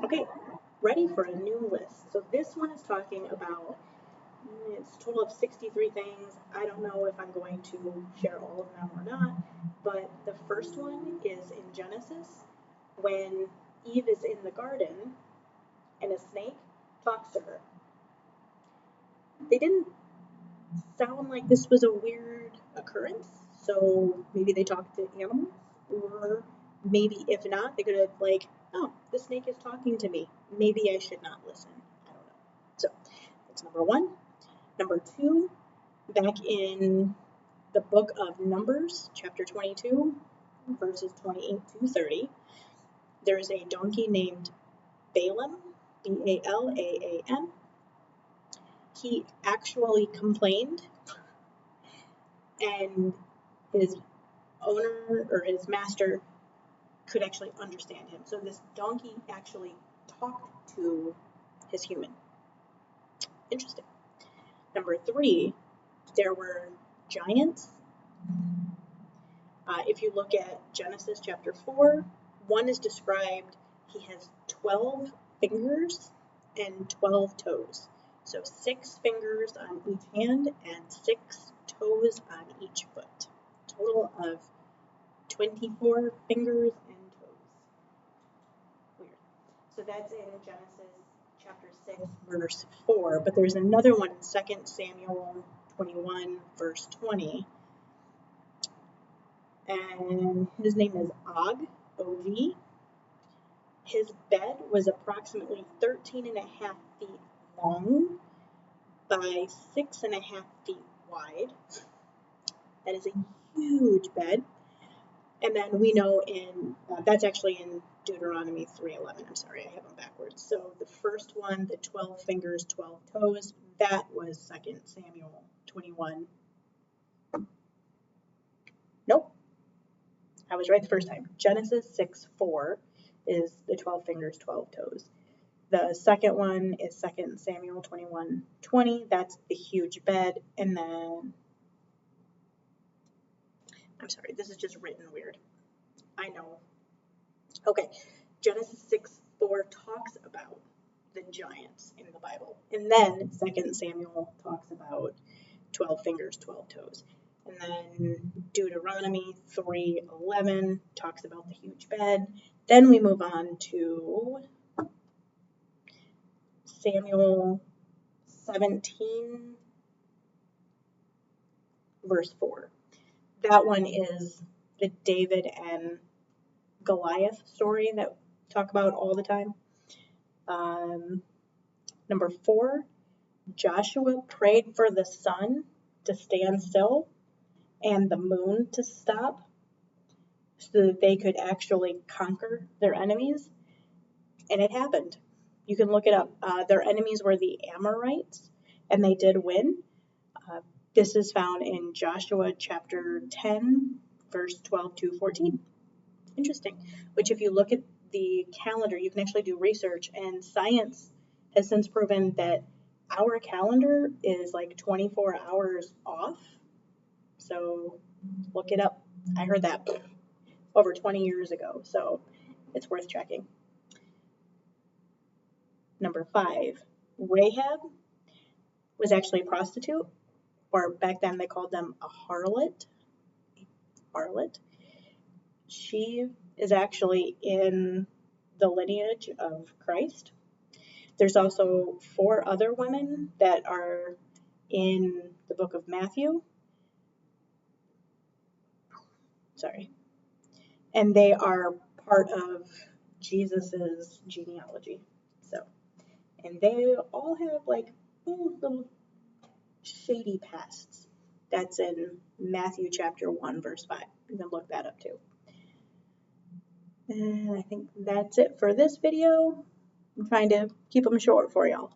Okay, ready for a new list. So this one is talking about, it's a total of 63 things. I don't know if I'm going to share all of them or not, but the first one is in Genesis when Eve is in the garden and a snake talks to her. They didn't sound like this was a weird occurrence, so maybe they talked to animals, or maybe if not, they could have like, oh, the snake is talking to me. Maybe I should not listen. I don't know. So that's number one. Number two, back in the book of Numbers, chapter 22, verses 28 to 30, there's a donkey named Balaam, Balaam. He actually complained, and his owner or his master could actually understand him. So this donkey actually talked to his human. Interesting. Number three, there were giants. If you look at Genesis chapter 4, one is described, he has 12 fingers and 12 toes. So 6 fingers on each hand and 6 toes on each foot. Total of 24 fingers and toes. Weird. So that's in Genesis chapter 6, verse 4. But there's another one in 2 Samuel 21, verse 20. And his name is Og, O-V. His bed was approximately 13.5 feet long by 6.5 feet wide. That is a huge bed. And then we know that's actually in Deuteronomy 3:11. I'm sorry, I have them backwards. So the first one, the 12 fingers, 12 toes, that was 2 Samuel 21. Nope. I was right the first time. Genesis 6:4 is the 12 fingers, 12 toes. The second one is 2 Samuel 21:20. That's the huge bed. And then, I'm sorry, this is just written weird. I know. Okay, Genesis 6:4 talks about the giants in the Bible. And then 2 Samuel talks about 12 fingers, 12 toes. And then Deuteronomy 3:11 talks about the huge bed. Then we move on to Samuel 17, verse 4. That one is the David and Goliath story that we talk about all the time. Number 4, Joshua prayed for the sun to stand still and the moon to stop so that they could actually conquer their enemies. And it happened. You can look it up. Their enemies were the Amorites, and they did win. This is found in Joshua chapter 10, verse 12 to 14. Interesting. Which, if you look at the calendar, you can actually do research, and science has since proven that our calendar is like 24 hours off. So look it up. I heard that over 20 years ago, so it's worth checking. Number 5, Rahab was actually a prostitute, or back then they called them a harlot. She is actually in the lineage of Christ. There's also 4 other women that are in the book of Matthew. And they are part of Jesus's genealogy. So, and they all have like little shady pasts. That's in Matthew chapter 1, verse 5. You can look that up too. And I think that's it for this video. I'm trying to keep them short for y'all.